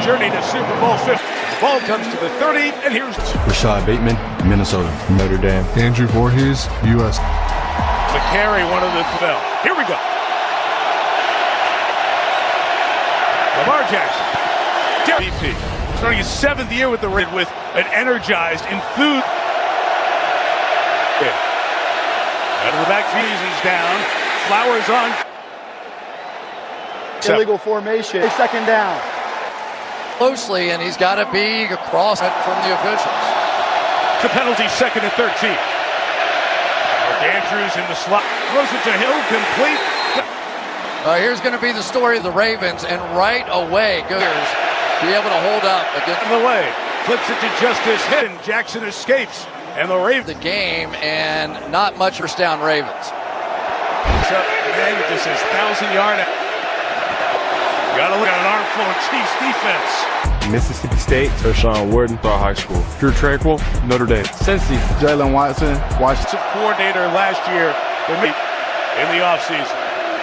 journey to Super Bowl 50. The ball comes to the 30, and here's Rashad Bateman, Minnesota. Notre Dame. Andrew Voorhees, U.S. McCary, one of the fell. Here we go. Lamar Jackson, MVP, starting his 7th year with the Ravens with an energized, enthused. Out of the backfield, he's down. Flowers on. Illegal formation. Second down. Closely, and he's got to be across it from the officials. The penalty, 2nd and 13. Mark Andrews in the slot. Throws it to Hill, complete. Here's going to be the story of the Ravens, and right away, goes be able to hold up against the way. Flips it to Justice Hill. Jackson escapes, and the Ravens. The game, and not much first down Ravens. So, man, this is 1,000-yard. Got to look at an armful of Chiefs defense. Mississippi State, Tershawn Wharton, High School. Drew Tranquil, Notre Dame. Cincy, Jalen Watson, Washington. Coordinator last year in the offseason.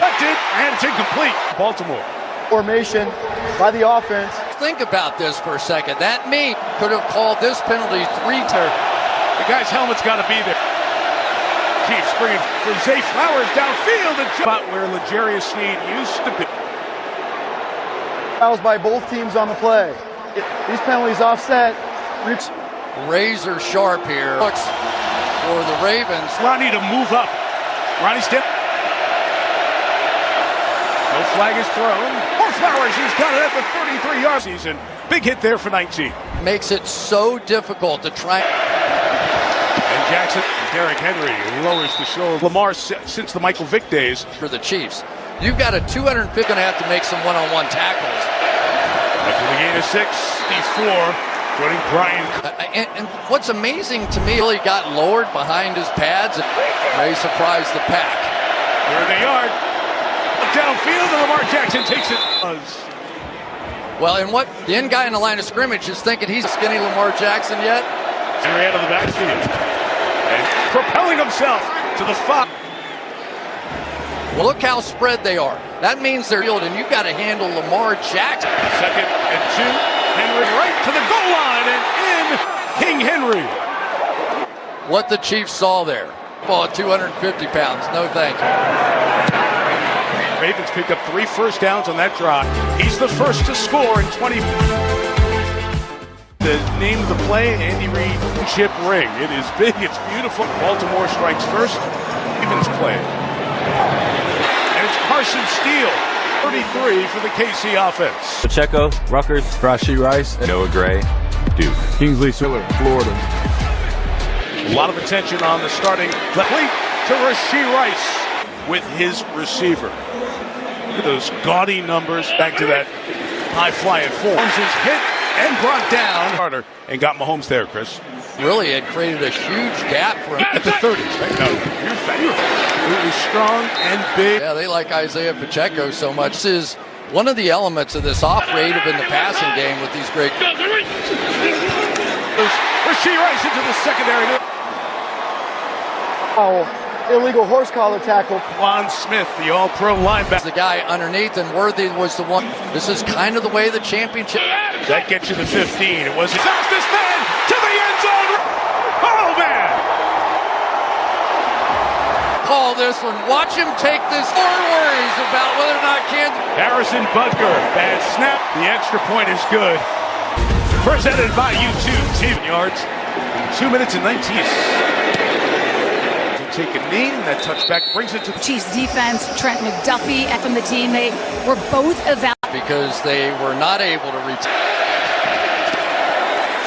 That's it, and it's incomplete. Baltimore. Formation by the offense. Think about this for a second. That mean could have called this penalty 3 times. The guy's helmet's got to be there. Chiefs bringing for Zay Flowers downfield, and spot where L'Jarius Sneed used to be. Fouls by both teams on the play. These penalties offset. Razor sharp here. Looks for the Ravens. Ronnie to move up. Ronnie step. No flag is thrown. More Flowers, he's got it at the 33-yard season. Big hit there for 19. Makes it so difficult to try. And Jackson, Derrick Henry lowers the shoulder. Lamar since the Michael Vick days. For the Chiefs. You've got a 250, going to have to make some one-on-one tackles. After the gain of 64, joining Brian. And what's amazing to me, he got lowered behind his pads and may surprise the pack. Third the yard. Downfield, and Lamar Jackson takes it. Well, and what the end guy in the line of scrimmage is thinking he's skinny Lamar Jackson yet? Henry out of the backfield. And propelling himself to the 5. Well, look how spread they are. That means they're yield, and you've got to handle Lamar Jackson. 2nd and 2. Henry right to the goal line, and in King Henry. What the Chiefs saw there. Ball at 250 pounds. No thank you. Ravens picked up 3 first downs on that drive. He's the first to score in 20. The name of the play, Andy Reid chip ring. It is big, it's beautiful. Baltimore strikes first. Ravens play. And it's Carson Steele, 33 for the KC offense. Pacheco, Rutgers, Rashee Rice, Noah Gray, Duke. Kingsley Siller, Florida. A lot of attention on the starting complete to Rashee Rice with his receiver. Look at those gaudy numbers. Back to that high-flying form. Mahomes is hit and brought down. Carter and got Mahomes there, Chris. Really had created a huge gap for him. At the 30. No, you're really strong and big. Yeah, they like Isaiah Pacheco so much. This is one of the elements of this off-creative in the passing game with these great. Rashee Rice into the secondary. Oh, illegal horse collar tackle. Juan Smith, the all-pro linebacker. The guy underneath, and Worthy was the one. This is kind of the way the championship. That gets you to 15. It was the fastest man to the end zone. Oh, man. Call this one. Watch him take this. More worries about whether or not Kansas. Harrison Butker, bad snap. The extra point is good. Presented by YouTube TV. Yards, 2 minutes and 19. Take a knee, and that touchback brings it to the Chiefs defense. Trent McDuffie from the team. They were both evaluated because they were not able to reach.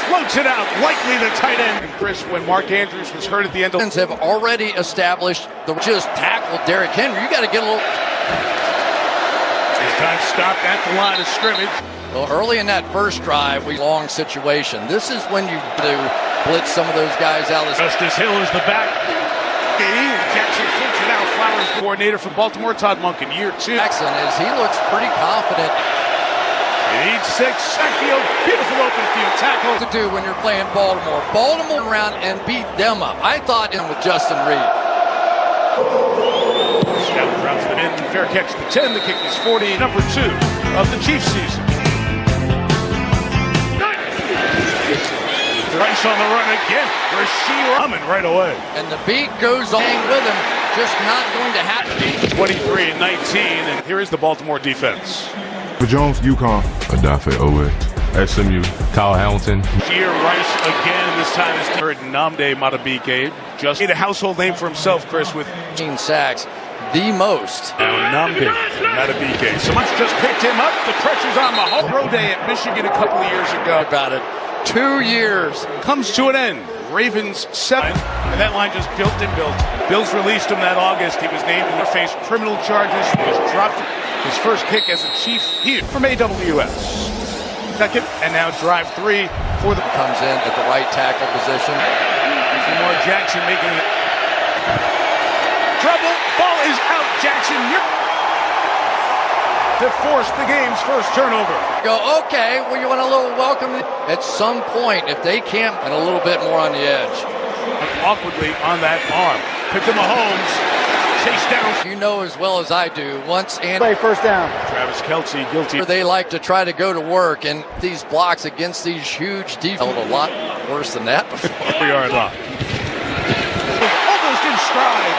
Floats it out, likely the tight end. And Chris, when Mark Andrews was hurt at the end of have already established the just tackle Derrick Henry. You got to get a little. This time stopped at the line of scrimmage. Well, early in that first drive, long situation. This is when you do blitz some of those guys out. Justice Hill is the back. Jackson flips it out. Flowers coordinator for Baltimore, Todd Monk in year 2. Jackson he looks pretty confident. He needs 6. Backfield, beautiful open field tackle. To do when you're playing Baltimore. Baltimore around and beat them up. I thought in with Justin Reed. Scout drops it in. Fair catch to 10. The kick is 40. Number 2 of the Chiefs season. Rice on the run again. Rasheed coming right away. And the beat goes on with him. Just not going to happen. 23-19, and here is the Baltimore defense. Jones, UConn. Adafe Owe. SMU. Kyle Hamilton. Rasheed Rice again, and this time is heard Nnamdi Madubuike. Just made a household name for himself, Chris, with 15 sacks. The most. now Nnamdi Madubuike. Someone's just picked him up. The pressure's on Mahomes. Pro Day at Michigan a couple of years ago. About it. 2 years. Comes to an end. Ravens 7, and that line just built and built. Bills released him that August. He was named to face criminal charges. He was dropped his first kick as a Chief here from AWS. Second, and now drive 3 for the Comes in at the right tackle position. Lamar Jackson making it. Trouble. Ball is out. Jackson to force the game's first turnover. Go, okay, well, you want a little welcome. At some point, if they can't, and a little bit more on the edge. Awkwardly on that arm. Pick to Mahomes. Chase down. You know as well as I do, once and Play first down. Travis Kelce guilty. they like to try to go to work, and these blocks against these huge defenses. A lot worse than that before. 3-yard line. Almost in stride.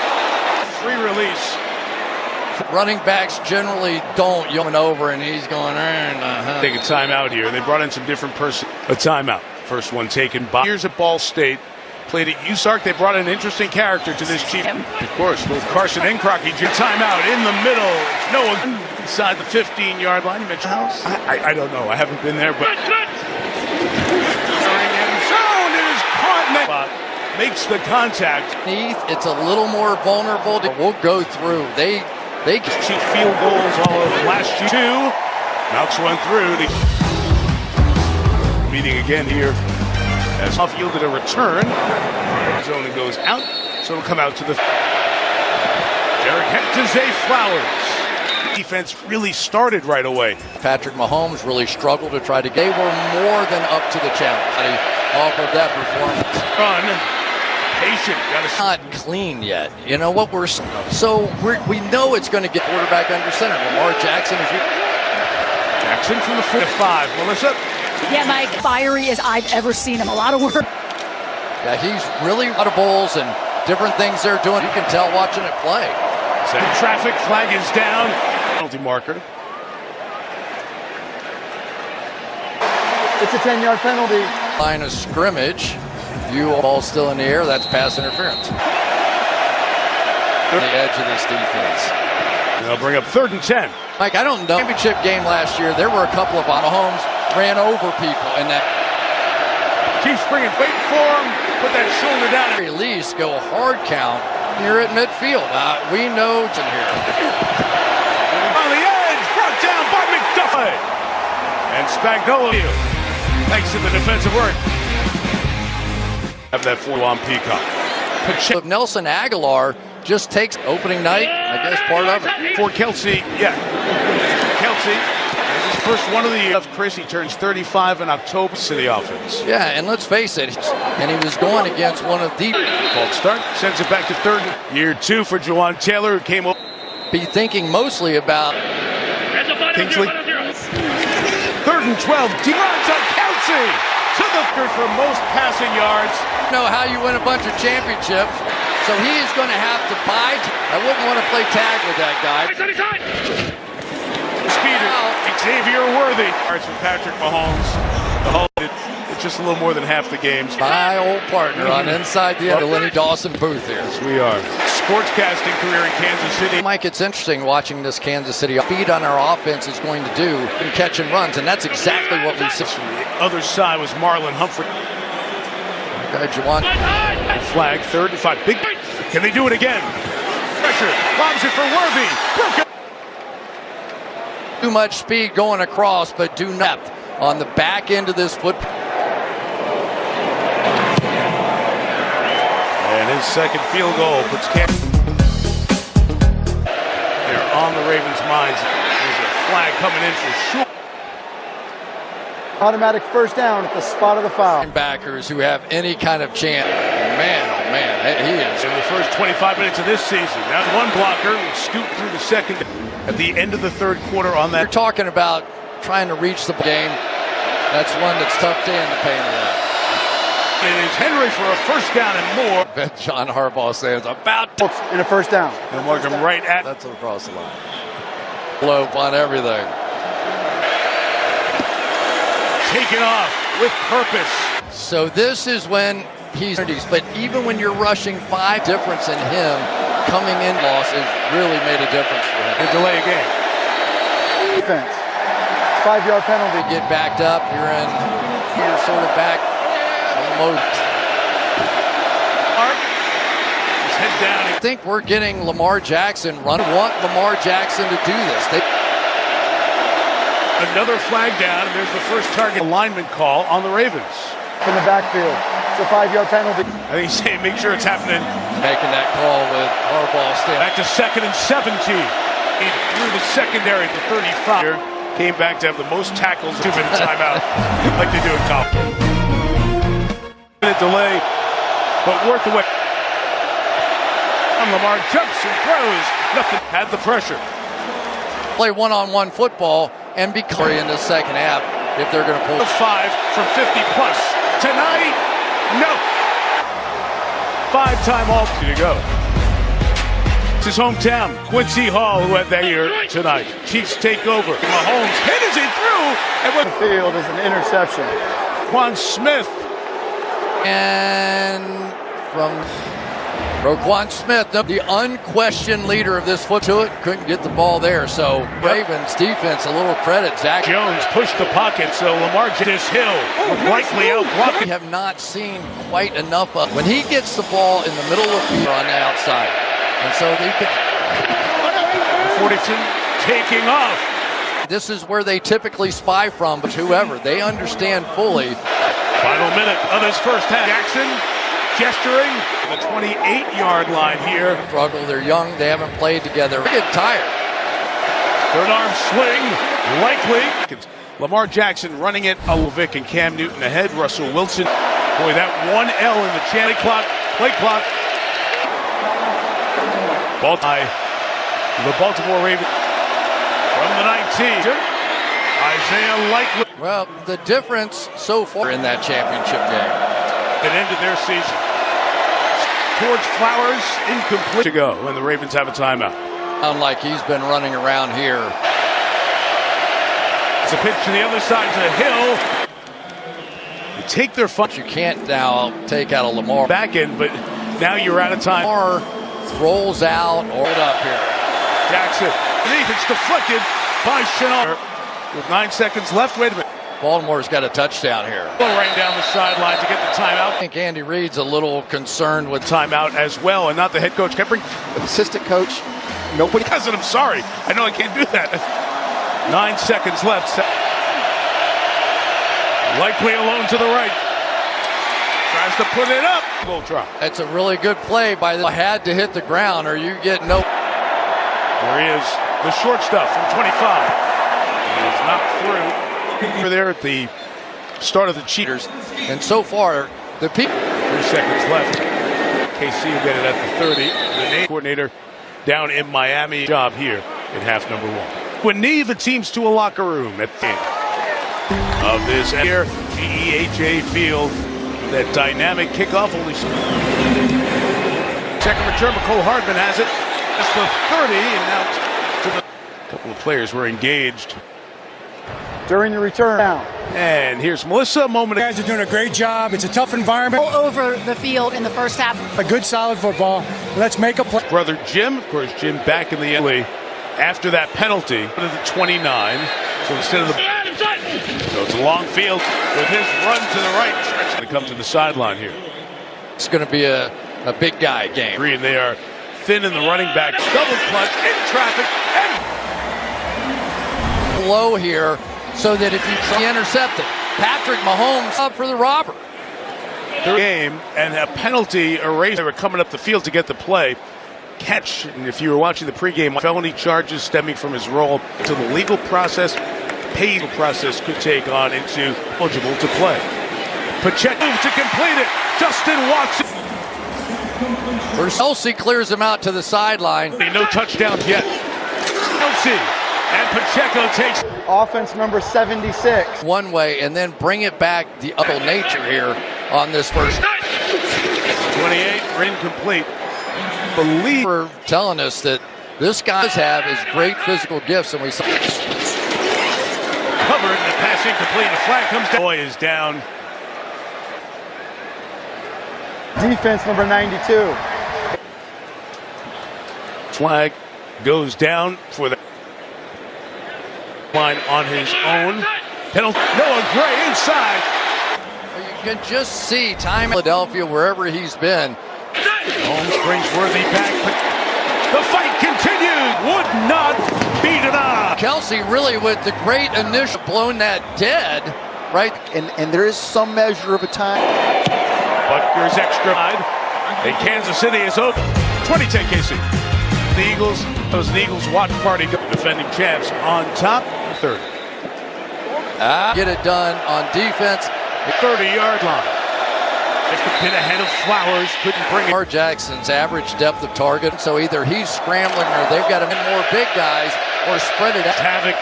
Free release. Running backs generally don't yawn over, and he's going, Take a timeout here. They brought in some different person. A timeout. First one taken by. Here's at Ball State. Played at USARK. They brought an interesting character to this Chief. Of course, both Carson and Crockett. Timeout in the middle. No one inside the 15-yard line. You mentioned House? I don't know. I haven't been there, but. End zone is caught. Makes the contact. It's a little more vulnerable. We'll go through. They Chief field goals all of last year. 2. Knocks one through. Meeting again here as Huff yielded a return. Zone goes out, so it'll come out to the. Derek to Zay Flowers. Defense really started right away. Patrick Mahomes really struggled to try to. They were more than up to the challenge. He offered that performance. Run. Patient. Not clean yet. You know what we know it's going to get quarterback under center. Lamar Jackson is. Jackson from the 5. Melissa. Yeah, Mike, fiery as I've ever seen him. A lot of work. Yeah, he's really audibles and different things they're doing. You can tell watching it play. Second traffic flag is down. Penalty marker. It's a 10-yard penalty. Line of scrimmage. Ball still in the air. That's pass interference. The edge of this defense. They'll bring up 3rd and 10. Mike, I don't know. Championship game last year, there were a couple of Mahomes ran over people in that. Chiefs bringing, waiting for him. Put that shoulder down. At least go hard count here at midfield. We know it's in here. On the edge, brought down by McDuffie. And Spagnuolo. Thanks to the defensive work. Have that 4 on Peacock. If Nelson Aguilar just takes opening night, I guess part of it. For Kelce, Kelce, this is first one of the year. Chris, he turns 35 in October to the offense. Yeah, and let's face it, and he was going against one of the. False start, sends it back to 3rd. Year 2 for Jawan Taylor, who came up. Be thinking mostly about. Kingsley. 3rd and 12, runs on Kelce. To the third for most passing yards. Know how you win a bunch of championships, so he is going to have to buy. I wouldn't want to play tag with that guy. Speeder, Xavier Worthy. Starts with Patrick Mahomes. The whole it's just a little more than half the games. My old partner on inside the Lenny Dawson booth here. Yes, we are. Sportscasting career in Kansas City. Mike, it's interesting watching this Kansas City. Speed on our offense is going to do in catch and runs, and that's exactly what we see. The other side was Marlon Humphrey. Juwan. Flag, 3rd and 5. Big. Can they do it again? Pressure. Lobs it for Worthy. Broken. Too much speed going across, but do not on the back end of this foot. And his second field goal puts Kansas. They're on the Ravens' minds. There's a flag coming in for sure. Automatic first down at the spot of the foul. Backers who have any kind of chance. Man, oh man, he is. In the first 25 minutes of this season, now one blocker will scoot through the second at the end of the 3rd quarter on that. You're talking about trying to reach the game. That's one that's tough to end the pain of that. It is Henry for a first down and more. Bet John Harbaugh says about to. In a first down. And Morgan right at. That's across the line. Blow on everything. Taken off with purpose. So this is when he's, but even when you're rushing 5, difference in him coming in loss has really made a difference for him. A delay game. Defense. 5-yard penalty. Get backed up, you're sort of back almost. Just head down. I think we're getting Lamar Jackson run. Want Lamar Jackson to do this. Another flag down, and there's the first target alignment call on the Ravens. From the backfield. It's a 5-yard penalty. I think he's saying make sure it's happening. Making that call with Harbaugh still. Back to 2nd and 17. He threw the secondary to 35. Came back to have the most tackles. 2-minute timeout, like they do in college. Minute delay, but worth the wait. And Lamar jumps and throws. Nothing. Had the pressure. Play one-on-one football and be clear in the second half if they're going to pull. 5 from 50 plus. Tonight, no. 5-time all to go. It's his hometown, Quincy Hall, who had that year tonight. Chiefs take over. Mahomes hit as he threw, and The field is an interception. Quan Smith. And from Roquan Smith, the unquestioned leader of this foot to it, couldn't get the ball there. So Ravens defense, a little credit. Zach Jones pushed the pocket, so Lamar this Hill likely out blocked. We have not seen quite enough of when he gets the ball in the middle of the field on the outside. And so they could. 42 taking off. This is where they typically spy from, but whoever, they understand fully. Final minute of his first half. Jackson gesturing the 28-yard line here. Struggle, they're young, they haven't played together. They get tired. Third arm swing, likely. Lamar Jackson running it. Vic and Cam Newton ahead. Russell Wilson. Boy, that 1 L in the play clock. The Baltimore Ravens from the 19. Isaiah Likely. Well, the difference so far in that championship game. It ended their season. Towards Flowers, incomplete to go when the Ravens have a timeout. Unlike he's been running around here. It's a pitch to the other side to Hill. They take their fun. You can't now take out a Lamar. Back in, but now you're out of time. Lamar rolls out or up here. Jackson, beneath, it's deflected by Chenault. With 9 seconds left, wait a minute. Baltimore's got a touchdown here. Right down the sideline to get the timeout. I think Andy Reid's a little concerned with Timeout as well, and not the head coach. Kepring, assistant coach, nobody. doesn't. I'm sorry. I know I can't do that. 9 seconds left. Likely alone to the right. Tries to put it up. Goal drop. That's a really good play by the had to hit the ground or you get no. There he is, the short stuff from 25. He is knocked through. Over there at the start of the cheaters. And so far, the people. 3 seconds left. KC will get it at the 30. The name coordinator down in Miami. Job here in half number 1. When knee the teams to a locker room at the end of this here, GEHA Field. That dynamic kickoff only. Second return, McCole Hardman has it. That's the 30, and now to the. A couple of players were engaged During the return. And here's Melissa. A moment. You guys are doing a great job. It's a tough environment. All over the field in the first half. A good, solid football. Let's make a play. Brother Jim, of course, Jim back in the alley after that penalty to the 29. So instead of the. So it's a long field with his run to the right. Going to come to the sideline here. It's going to be a big guy game. And they are thin in the running back. Double clutch in traffic. And Low here so that if you try to intercept it, Patrick Mahomes up for the robber. Their game and a penalty erased. They were coming up the field to get the play. Catch, and if you were watching the pregame, felony charges stemming from his role to the legal process, paid process could take on into eligible to play. Pacheco to complete it. Justin Watson. Kelsey clears him out to the sideline. No touchdowns yet. Kelsey and Pacheco takes. Offense number 76. One way and then bring it back the upper nature here on this first. 28 are incomplete. Believe For telling us that this guy has his great physical gifts, and we saw covered, and the pass incomplete. The flag comes down. Boy is down. Defense number 92. Flag goes down for the line on his own. Penalty. Noah Gray inside. you can just see time in Philadelphia wherever he's been. Holmes brings Worthy back. The fight continued. Would not be denied. Kelsey really with the great initial blown that dead, right? And there is some measure of a time. Butker's extra wide. And Kansas City is open. 20-10 KC. The Eagles, those Eagles watch party, defending champs on top. Third. Get it done on defense. 30-yard line. Just a bit ahead of Flowers. Couldn't bring it. Lamar Jackson's average depth of target. So either he's scrambling or they've got him in more big guys or spread it out. Havoc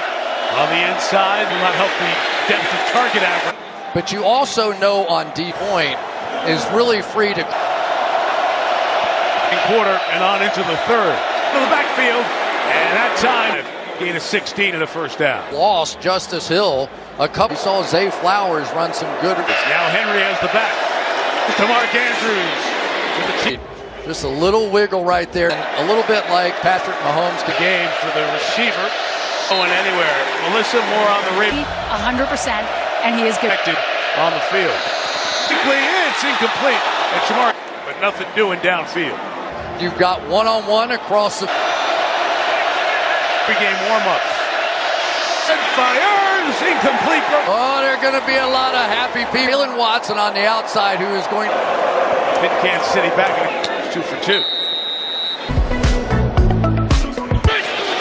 on the inside will not help the depth of target average. But you also know on D point is really free to quarter and on into the third. To the backfield. And that time, gain of 16 in the first down. lost Justice Hill. A couple saw Zay Flowers run some good. Now Henry has the back. To Mark Andrews. To the cheap. Just a little wiggle right there. And a little bit like Patrick Mahomes. The game for the receiver. Going anywhere. Melissa Moore on the Ravens. 100%, and he is good. On the field. It's incomplete. And Shamar, but nothing doing downfield. You've got one-on-one across the Pre-game warm-ups. And fires. Incomplete. Oh, there are going to be a lot of happy people. Jalen Watson on the outside who is going to hit Kansas City back in 2 for 2.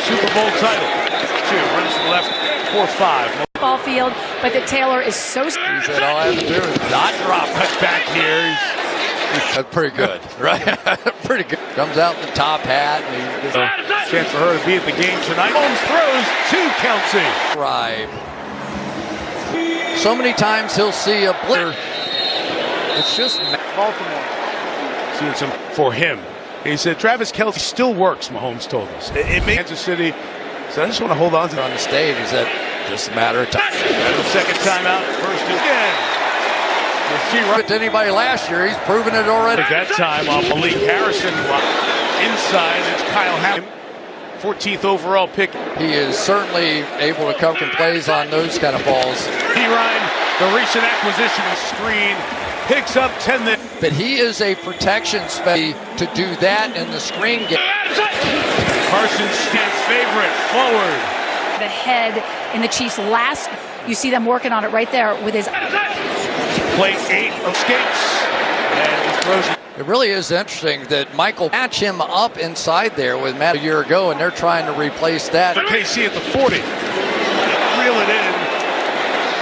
Super Bowl title. 2 runs to the left. 4-5. Ball field, but that Taylor is so. He said, all I have to do is not drop. Touch back here. That's pretty good, right? Pretty good. Comes out in the top hat. And he gets a chance for her to be at the game tonight. Holmes throws to Kelsey. drive. So many times he'll see a blitzer. It's just Baltimore. Seeing some for him. He said Travis Kelsey still works, Mahomes told us. It makes Kansas City. So I just want to hold on to on the stage. He said, just a matter of time. the second timeout. First again. But to anybody last year, he's proven it already. At that time, off Malik Harrison. Inside, it's Kyle Hamilton. 14th overall pick. He is certainly able to cover and plays on those kind of balls. Ryan, the recent acquisition of screen, picks up 10. But he is a protection specialist to do that in the screen game. Carson's favorite forward. The head in the Chiefs' last. You see them working on it right there with his. Play 8 escapes and he throws it. It really is interesting that Michael matched him up inside there with Matt a year ago, and they're trying to replace that. For KC at the 40. Reel it in.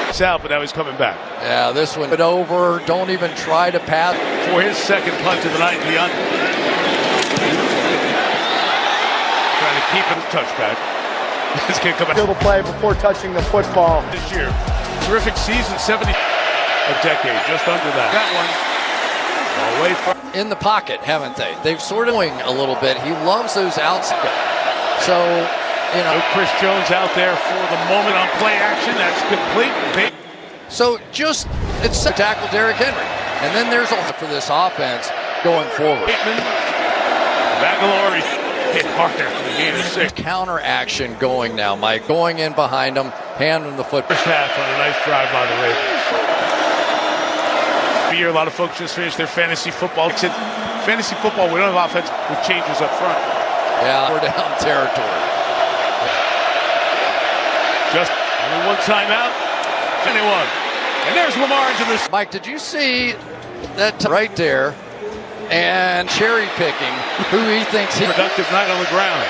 It's out, but now he's coming back. Yeah, this one over. Don't even try to pass. For his second punt of the night, beyond. Trying to keep it a touchback. This kid coming Field of play before touching the football. this year. Terrific season, 70. A decade, just under that. That one. Away from. In the pocket, haven't they? They've sort of going a little bit. He loves those outside. So, you know. Chris Jones out there for the moment on play action. That's complete. So just, it's a tackle Derrick Henry. And then there's a for this offense going forward. Bateman. Bagalori hit harder for the game of 6. Counter action going now, Mike. Going in behind him, hand him the football. First half on a nice drive by the Ravens. Year, a lot of folks just finished their fantasy football. Fantasy football, we don't have offense with changes up front. Yeah, we're down territory. Just only one timeout. 21. And there's Lamar into this. Mike, did you see that right there? And cherry picking who he thinks he. Productive night on the ground.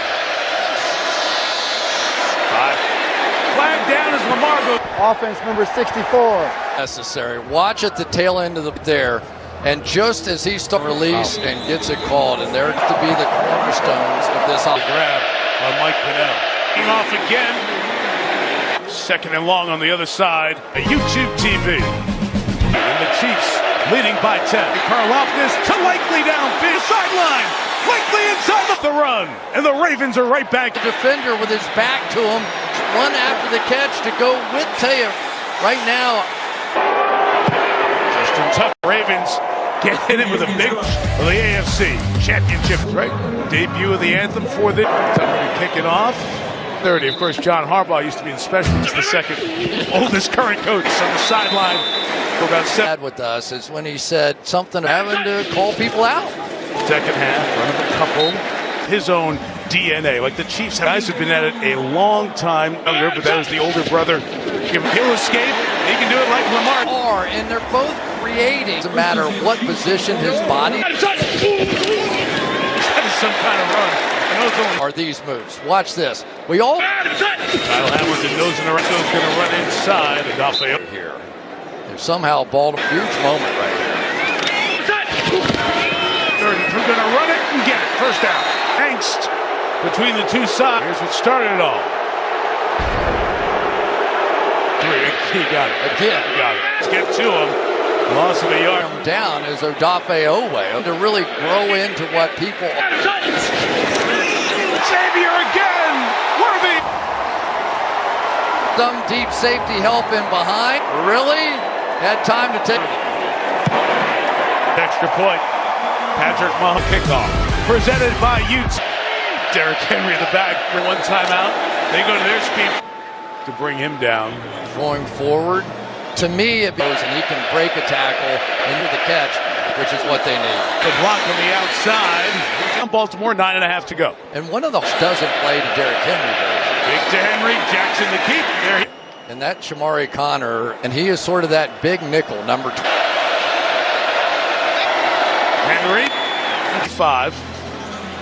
5. Flag down as Lamar goes. Offense number 64. Necessary. Watch at the tail end of the there. And just as he starts release and gets it called, and they're to be the cornerstones of this grab on Mike Pinnell. Came off again. Second and long on the other side. A YouTube TV. And the Chiefs leading by 10. Karlaftis to Likely downfield, sideline. Likely inside the run, and the Ravens are right back. Defender with his back to him, one after the catch to go with Taya. Right now, Justin Tuck, Ravens get hit it with a big for the AFC Championship, right? Debut of the anthem for the Tucker to kick it off. 30, of course, John Harbaugh used to be in special. He's the second oldest current coach on the sideline for about 7. with us is when he said something having to call people out. Second half, run of a couple. His own DNA, like the Chiefs guys have been at it a long time younger, but that was the older brother. He'll escape. He can do it like Lamar. And they're both creating. Doesn't matter what position his body. That is some kind of run. I know it's only Are these moves? Watch this. We all. Kyle Hamilton knows in the right is going to run inside. Adolfo Here. They're somehow Baltimore. Huge moment right here. 33 going to run it and get it. First down. Angst between the two sides. Here's what started it all. 3. He got it. Again. He got it. Let's get to him. Loss of a yard. Come down is Odafe Owe to really grow into what people. Xavier again. Worthy. Some deep safety help in behind. Really had time to take. Extra point. Patrick Mahomes kickoff. Presented by Utes. Derrick Henry in the back for one timeout. They go to their speed to bring him down. Going forward, to me, it goes and he can break a tackle into the catch, which is what they need. The block on the outside. Baltimore, 9.5 to go. And one of those doesn't play to Derrick Henry. Big to Henry, Jackson the keep. There. And that Shamari Connor, and he is sort of that big nickel, number 2. Henry, 5.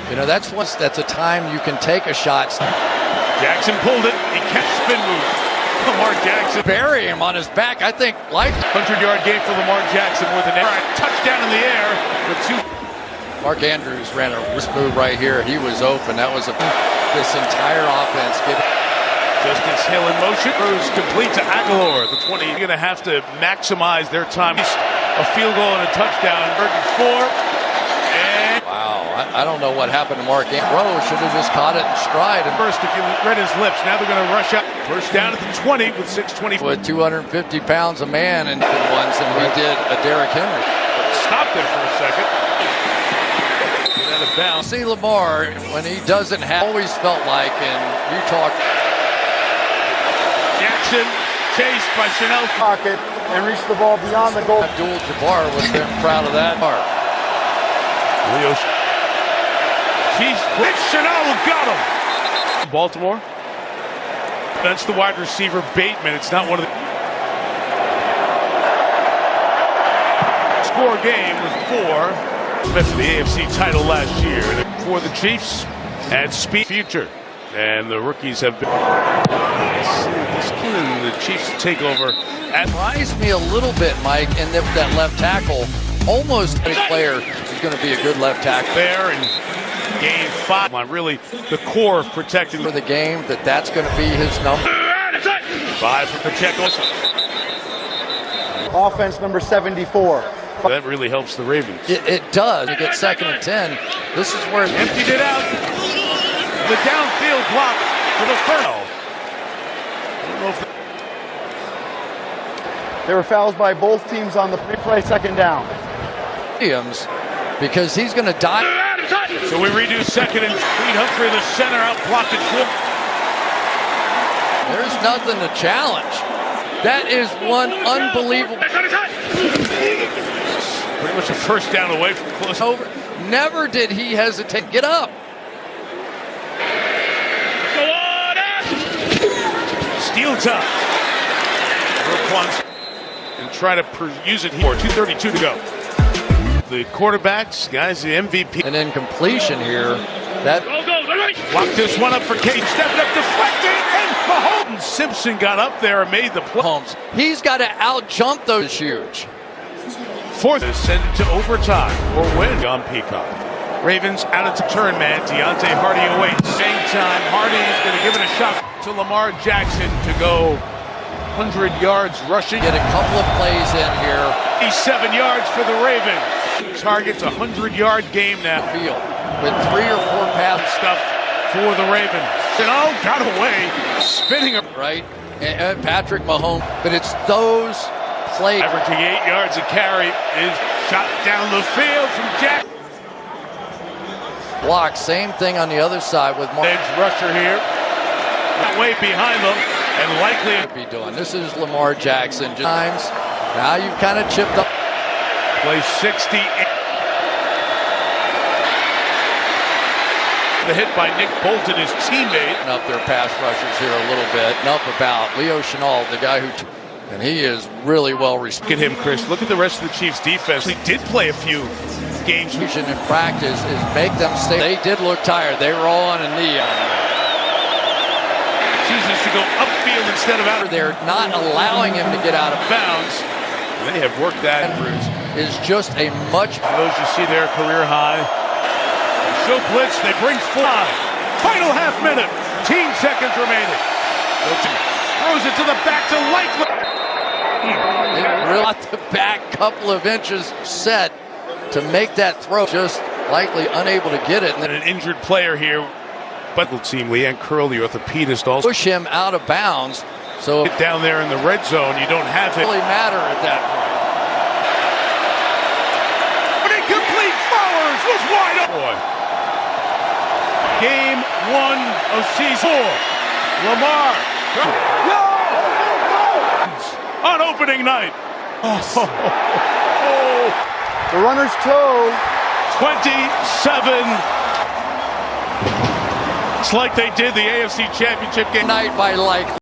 You know, that's a time you can take a shot. Jackson pulled it. He catch spin move. Lamar Jackson. Bury him on his back. I think like 100-yard game for Lamar Jackson with an touchdown in the air with 2. Mark Andrews ran a wrist move right here. He was open. That was this entire offense. Justice Hill in motion. Throws complete to Aguilar. The 20. You're going to have to maximize their time. A field goal and a touchdown. 34. And wow, I don't know what happened to Mark Andrews. Should have just caught it in stride. And first, if you read his lips, now they're going to rush up. First down at the 20 with 6:20. With 250 pounds a man and ones than we did a Derrick Henry. Stopped it for a second. Get out of bounds. See Lamar when he doesn't have. Always felt like, and you talk. Jackson chased by Chanel. Pocket and reach the ball beyond the goal. Abdul-Jabbar was very proud of that. Leo. Chiefs. Chanel got him. Baltimore. That's the wide receiver Bateman. It's not one of the. Score game with 4. That's the AFC title last year. For the Chiefs at speed future. And the rookies have been. This can the Chiefs take over. Surprised me a little bit, Mike, and that left tackle. Almost a player is going to be a good left tackle. There and gain 5. Really the core of protecting for the game. That's going to be his number. 5 for Pacheco. Offense number 74. That really helps the Ravens. It does. You get 2nd and 10. This is where emptied it out. The downfield block for the first. I don't know if there were fouls by both teams on the play. Second down. Williams, because he's going to die. So we redo 2nd and Creed Humphrey, the center, out blocked it. There's nothing to challenge. That is one unbelievable. Pretty much a first down away from close. Over. Never did he hesitate. Get up. Steel top. And try to use it here. 2:32 to go. The quarterbacks, guys, the MVP. An incompletion here. That locked this one up for Cage. Stepping up, deflecting, and Mahomes. Simpson got up there and made the play. Mahomes. He's got to out-jump those huge. 4th, send it to overtime or win on Peacock. Ravens out of turn man. Deontay Hardy awaits. Same time, Hardy is going to give it a shot to Lamar Jackson to go 100 yards rushing. Get a couple of plays in here. 7 yards for the Ravens. Targets a 100-yard game now. Field with 3 or 4 pass Stuff for the Ravens. Oh, got away. Spinning up. right. And Patrick Mahomes, but it's those plays. Averaging 8 yards a carry is shot down the field from Jack. Block, same thing on the other side with Edge rusher here. Way behind them and likely to be doing. This is Lamar Jackson. Times now you've kind of chipped up. Play 68. The hit by Nick Bolton, his teammate. Up their pass rushers here a little bit. Enough about Leo Chenal, the guy who, and he is really well respected. Look at him, Chris. Look at the rest of the Chiefs' defense. He did play a few games. In practice is make them stay. They did look tired. They were all on a knee. Chooses to go upfield instead of out. They're not allowing him to get out of Bounds. They have worked that. Andrews is just a much. Those you see there, career high. Show blitz. They bring 5. Final half minute. 15 seconds remaining. Throws it to the back to Likely. Really got the back couple of inches set to make that throw. Just Likely unable to get it. And then an injured player here. But the team, Leanne Curl, the orthopedist, also push him out of bounds. So get down there in the red zone. You don't have it. Really matter at that point. But incomplete. Flowers was wide open. Game 1 of season 4. Lamar. On opening night. The runner's toe. 27. It's like they did the AFC Championship game. Night by Likely.